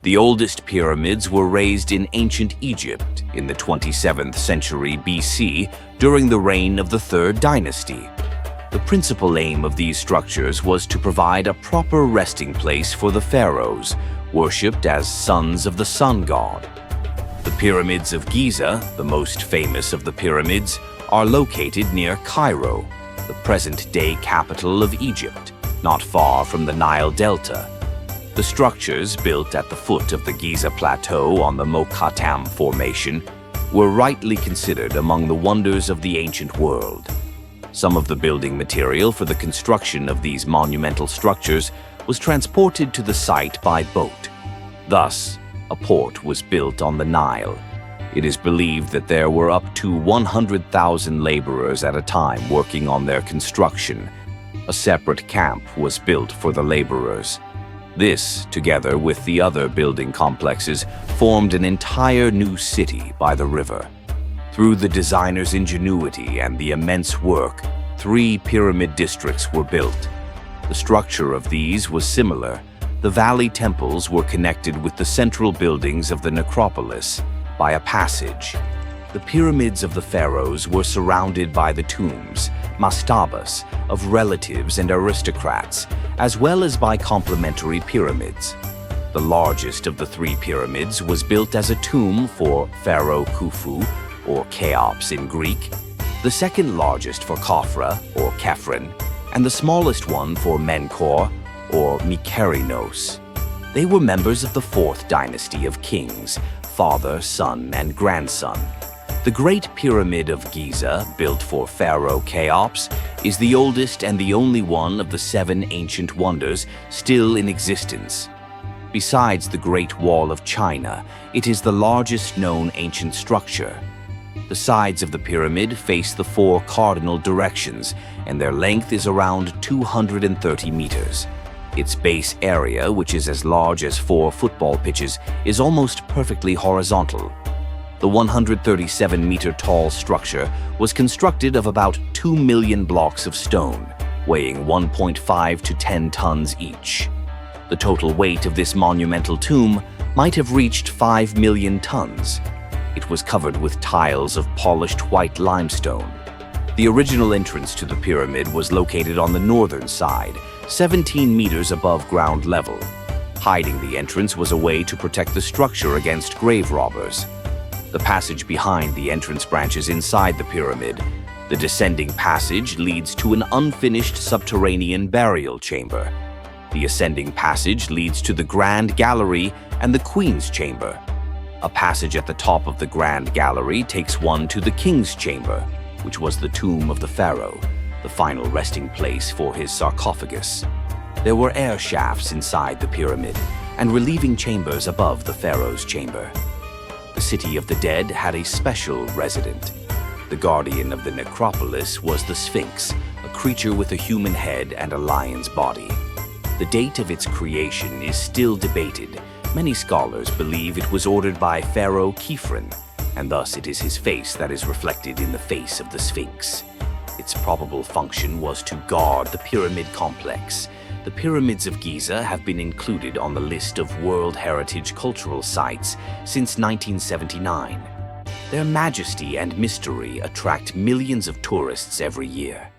The oldest pyramids were raised in ancient Egypt in the 27th century BC during the reign of the Third Dynasty. The principal aim of these structures was to provide a proper resting place for the pharaohs, worshipped as sons of the sun god. The pyramids of Giza, the most famous of the pyramids, are located near Cairo, the present-day capital of Egypt, not far from the Nile Delta. The structures, built at the foot of the Giza Plateau on the Mokattam Formation, were rightly considered among the wonders of the ancient world. Some of the building material for the construction of these monumental structures was transported to the site by boat. Thus, a port was built on the Nile. It is believed that there were up to 100,000 laborers at a time working on their construction. A separate camp was built for the laborers. This, together with the other building complexes, formed an entire new city by the river. Through the designer's ingenuity and the immense work, 3 pyramid districts were built. The structure of these was similar. The valley temples were connected with the central buildings of the necropolis by a passage. The pyramids of the pharaohs were surrounded by the tombs, mastabas, of relatives and aristocrats, as well as by complementary pyramids. The largest of the 3 pyramids was built as a tomb for Pharaoh Khufu, or Cheops in Greek, the second largest for Khafra, or Khephren, and the smallest one for Menkaure, or Mykerinos. They were members of the 4th dynasty of kings, father, son, and grandson. The Great Pyramid of Giza, built for Pharaoh Cheops, is the oldest and the only one of the 7 ancient wonders still in existence. Besides the Great Wall of China, it is the largest known ancient structure. The sides of the pyramid face the 4 cardinal directions, and their length is around 230 meters. Its base area, which is as large as 4 football pitches, is almost perfectly horizontal. The 137-meter-tall structure was constructed of about 2 million blocks of stone, weighing 1.5 to 10 tons each. The total weight of this monumental tomb might have reached 5 million tons. It was covered with tiles of polished white limestone. The original entrance to the pyramid was located on the northern side, 17 meters above ground level. Hiding the entrance was a way to protect the structure against grave robbers. The passage behind the entrance branches inside the pyramid. The descending passage leads to an unfinished subterranean burial chamber. The ascending passage leads to the Grand Gallery and the Queen's Chamber. A passage at the top of the Grand Gallery takes one to the King's Chamber, which was the tomb of the pharaoh, the final resting place for his sarcophagus. There were air shafts inside the pyramid and relieving chambers above the pharaoh's chamber. The city of the dead had a special resident. The guardian of the necropolis was the Sphinx, a creature with a human head and a lion's body. The date of its creation is still debated. Many scholars believe it was ordered by Pharaoh Khephren, and thus it is his face that is reflected in the face of the Sphinx. Its probable function was to guard the pyramid complex. The pyramids of Giza have been included on the list of World Heritage Cultural Sites since 1979. Their majesty and mystery attract millions of tourists every year.